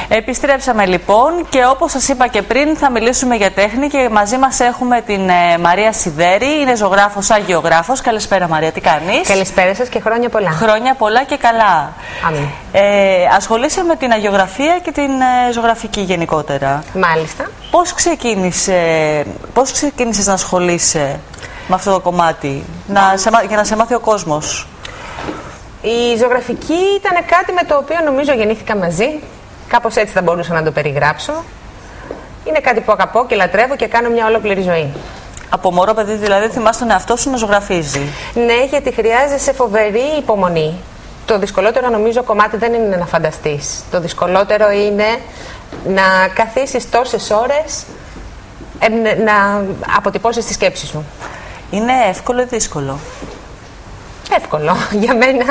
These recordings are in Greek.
Επιστρέψαμε λοιπόν και όπως σας είπα και πριν θα μιλήσουμε για τέχνη και μαζί μας έχουμε την Μαρία Σιδέρη, είναι ζωγράφος, αγιογράφος. Καλησπέρα Μαρία, τι κάνεις? Καλησπέρα σας και χρόνια πολλά. Χρόνια πολλά και καλά. Αμήν. Ασχολείσαι με την αγιογραφία και την ζωγραφική γενικότερα. Μάλιστα. Πώς ξεκίνησες να ασχολείσαι με αυτό το κομμάτι, για να σε μάθει ο κόσμος? Η ζωγραφική ήταν κάτι με το οποίο νομίζω γεννήθηκα μαζί. Κάπως έτσι θα μπορούσα να το περιγράψω. Είναι κάτι που αγαπώ και λατρεύω και κάνω μια ολόκληρη ζωή. Από μωρό παιδί δηλαδή θυμάσαι τον εαυτό σου να ζωγραφίζει? Ναι, γιατί χρειάζεσαι φοβερή υπομονή. Το δυσκολότερο νομίζω κομμάτι δεν είναι να φανταστείς. Το δυσκολότερο είναι να καθίσεις τόσες ώρες να αποτυπώσεις τη σκέψη σου. Είναι εύκολο ή δύσκολο? Εύκολο για μένα.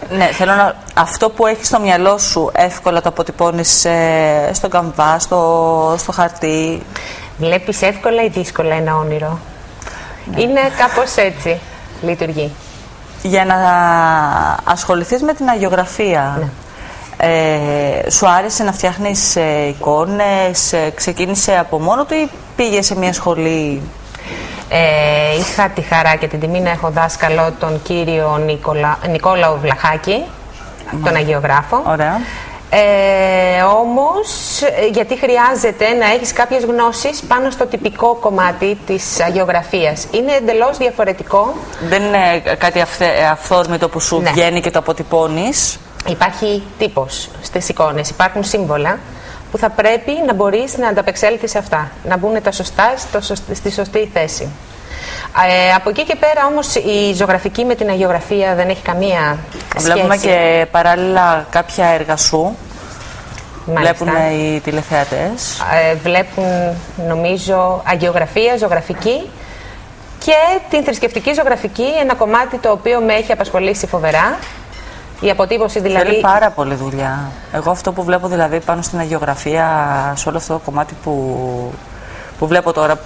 Ναι, θέλω αυτό που έχεις στο μυαλό σου εύκολα το αποτυπώνεις στον καμβά, στο χαρτί? Βλέπεις εύκολα ή δύσκολα ένα όνειρο? Ναι. Είναι κάπως έτσι λειτουργεί. Για να ασχοληθείς με την αγιογραφία, ναι. Σου άρεσε να φτιάχνεις εικόνες, ξεκίνησε από μόνο του ή πήγε σε μια σχολή? Είχα τη χαρά και την τιμή να έχω δάσκαλο τον κύριο Νικόλαο Βλαχάκη, τον αγιογράφο. Ωραία. Όμως, γιατί χρειάζεται να έχεις κάποιες γνώσεις πάνω στο τυπικό κομμάτι της αγιογραφίας. Είναι εντελώς διαφορετικό. Δεν είναι κάτι αυθόρμητο που σου βγαίνει και το αποτυπώνεις. Υπάρχει τύπος στις εικόνες, υπάρχουν σύμβολα που θα πρέπει να μπορείς να ανταπεξέλθεις σε αυτά, να μπουν τα σωστά στη σωστή θέση. Από εκεί και πέρα όμως η ζωγραφική με την αγιογραφία δεν έχει καμία σχέση. Βλέπουμε και παράλληλα κάποια έργα σου. Μάλιστα. Βλέπουν οι τηλεθεατές. Βλέπουν νομίζω αγιογραφία, ζωγραφική και την θρησκευτική ζωγραφική, ένα κομμάτι το οποίο με έχει απασχολήσει φοβερά. Η αποτύπωση δηλαδή. Θέλει πάρα πολύ δουλειά. Εγώ αυτό που βλέπω δηλαδή πάνω στην αγιογραφία, σε όλο αυτό το κομμάτι που βλέπω τώρα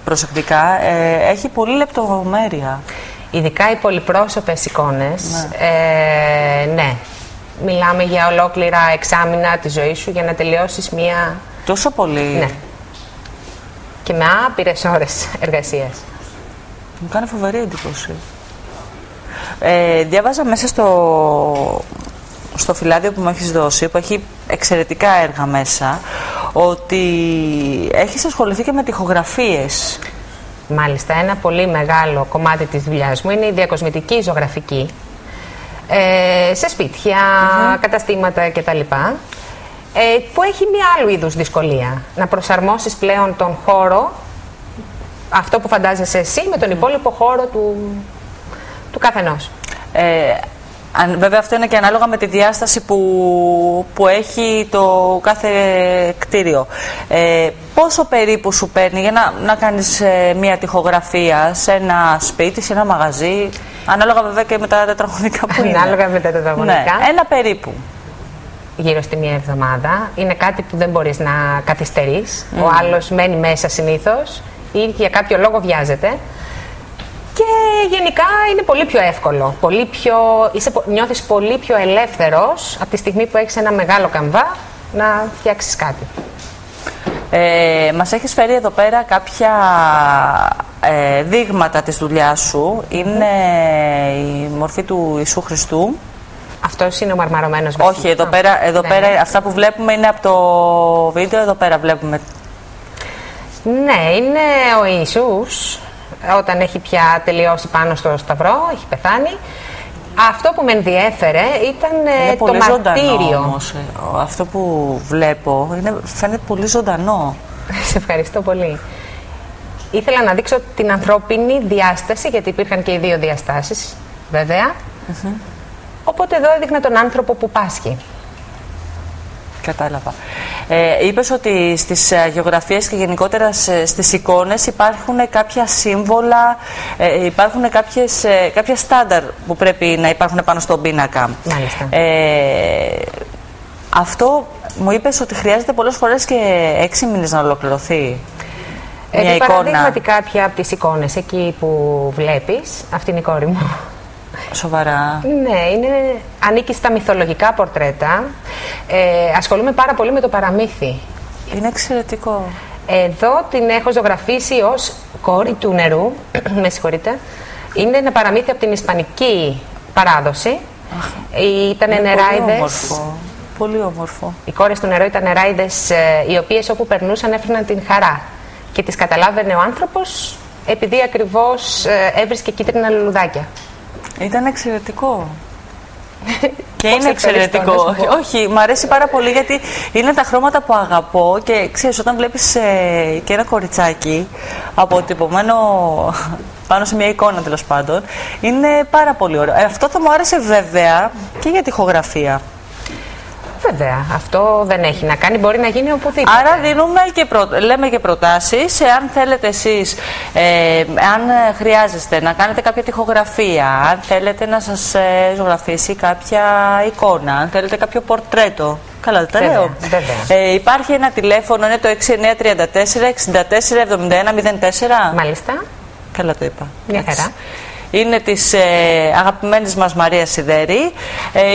προσεκτικά, έχει πολύ λεπτομέρεια. Ειδικά οι πολυπρόσωπες εικόνες, ναι. Μιλάμε για ολόκληρα εξάμηνα τη ζωή σου για να τελειώσεις μία... Τόσο πολύ? Ναι. Και με άπειρες ώρες εργασίας. Μου κάνει φοβερή εντύπωση. Διάβαζα μέσα στο φυλάδιο που μου έχεις δώσει, που έχει εξαιρετικά έργα μέσα, ότι έχεις ασχοληθεί και με τοιχογραφίες. Μάλιστα, ένα πολύ μεγάλο κομμάτι της δουλειάς μου είναι η διακοσμητική ζωγραφική. Σε σπίτια, καταστήματα κτλ. Που έχει μια άλλου είδους δυσκολία. Να προσαρμόσεις πλέον τον χώρο, αυτό που φαντάζεσαι εσύ, με τον υπόλοιπο χώρο του καθενός. Βέβαια αυτό είναι και ανάλογα με τη διάσταση που έχει το κάθε κτίριο. Πόσο περίπου σου παίρνει για να κάνεις μια τοιχογραφία σε ένα σπίτι, σε ένα μαγαζί, ανάλογα βέβαια και με τα τετραγωνικά που είναι? Ανάλογα με τα τετραγωνικά. Ναι, ένα περίπου. Γύρω στη μία εβδομάδα. Είναι κάτι που δεν μπορείς να καθυστερείς. Ο άλλος μένει μέσα συνήθως ή για κάποιο λόγο βιάζεται. Και γενικά είναι πολύ πιο εύκολο. Νιώθεις πολύ πιο ελεύθερος από τη στιγμή που έχεις ένα μεγάλο καμβά να φτιάξεις κάτι. Μας έχεις φέρει εδώ πέρα κάποια δείγματα της δουλειάς σου. Είναι η μορφή του Ιησού Χριστού. Αυτός είναι ο μαρμαρωμένος βασιλιάς. Όχι, εδώ πέρα αυτά που βλέπουμε είναι από το βίντεο, εδώ πέρα βλέπουμε. Ναι, είναι ο Ιησούς όταν έχει πια τελειώσει πάνω στο σταυρό, έχει πεθάνει. Αυτό που με ενδιέφερε ήταν το μαρτύριο. Όμως, αυτό που βλέπω φαίνεται πολύ ζωντανό. Σε ευχαριστώ πολύ. Ήθελα να δείξω την ανθρώπινη διάσταση, γιατί υπήρχαν και οι δύο διαστάσεις, βέβαια. Οπότε εδώ έδειχνα τον άνθρωπο που πάσχει. Κατάλαβα. Είπες ότι στις γεωγραφίες και γενικότερα στις εικόνες υπάρχουν κάποια σύμβολα, υπάρχουν κάποια στάνταρ που πρέπει να υπάρχουν πάνω στον πίνακα. Μάλιστα. Αυτό μου είπες ότι χρειάζεται πολλές φορές και 6 μήνες να ολοκληρωθεί μια εικόνα. Παραδείγματι κάποια από τις εικόνες εκεί που βλέπεις, αυτή είναι η κόρη μου. Σοβαρά? Ναι, ανήκει στα μυθολογικά πορτρέτα. Ασχολούμαι πάρα πολύ με το παραμύθι. Είναι εξαιρετικό. Εδώ την έχω ζωγραφίσει ως κόρη του νερού. Με συγχωρείτε. Είναι ένα παραμύθι από την ισπανική παράδοση. Ήταν νεράιδες. Πολύ όμορφο. Οι κόρες του νερού ήταν νεράιδες οι οποίες όπου περνούσαν έφερναν την χαρά. Και τις καταλάβαινε ο άνθρωπος επειδή ακριβώς έβρισκε κίτρινα λουλουδάκια. Ήταν εξαιρετικό. Και είναι εξαιρετικό. Όχι, μου αρέσει πάρα πολύ γιατί είναι τα χρώματα που αγαπώ και ξέρεις, όταν βλέπεις και ένα κοριτσάκι αποτυπωμένο πάνω σε μια εικόνα τέλος πάντων, είναι πάρα πολύ ωραίο. Αυτό θα μου άρεσε βέβαια και για τοιχογραφία. Βέβαια, αυτό δεν έχει να κάνει, μπορεί να γίνει οπουδήποτε. Άρα δίνουμε και λέμε και προτάσεις, αν θέλετε εσείς, αν χρειάζεστε να κάνετε κάποια τοιχογραφία, αν θέλετε να σας ζωγραφίσει κάποια εικόνα, αν θέλετε κάποιο πορτρέτο. Καλά, δεν τα λέω. Υπάρχει ένα τηλέφωνο, είναι το 6934-647104. Μάλιστα. Καλά το είπα. Μια χαρά. Είναι της αγαπημένης μας Μαρίας Σιδέρη.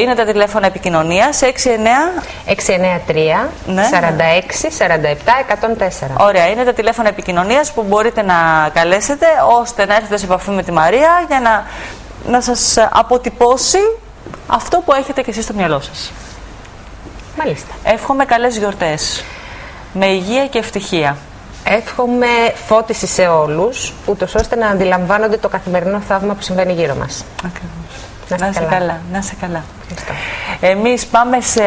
Είναι τα τηλέφωνα επικοινωνίας 693 ναι. 46 47 104. Ωραία, είναι τα τηλέφωνα επικοινωνίας που μπορείτε να καλέσετε ώστε να έρθετε σε επαφή με τη Μαρία για να σας αποτυπώσει αυτό που έχετε και εσείς στο μυαλό σας. Μάλιστα. Εύχομαι καλές γιορτές. Με υγεία και ευτυχία. Εύχομαι φώτιση σε όλους, ούτως ώστε να αντιλαμβάνονται το καθημερινό θαύμα που συμβαίνει γύρω μας. Ακριβώς. Να είσαι καλά. Να είσαι καλά. Ευχαριστώ. Εμείς πάμε σε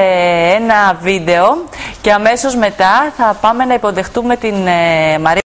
ένα βίντεο και αμέσως μετά θα πάμε να υποδεχτούμε την Μαρία.